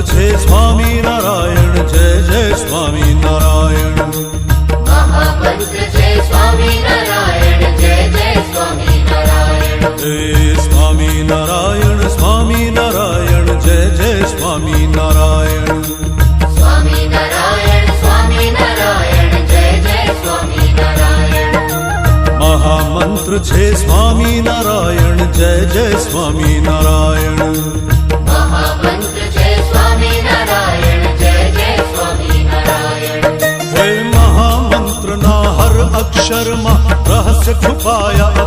છે સ્વામિનારાયણ, જય જય સ્વામિનારાયણ. મહામંત્ર છે સ્વામિનારાયણ, જય જય સ્વામિનારાયણ. હે સ્વામિનારાયણ સ્વામિનારાયણ, જય જય સ્વામિનારાયણ. સ્વામિનારાયણ સ્વામિનારાયણ, જય જય સ્વામિનારાયણ. મહામંત્ર છે સ્વામિનારાયણ, જય જય સ્વામિનારાયણ. મહામંત્ર છે સ્વામિનારાયણ, જય જય સ્વામિનારાયણ. હે મહામંત્રના હર અક્ષરમાં રહસ્ય છુપાયા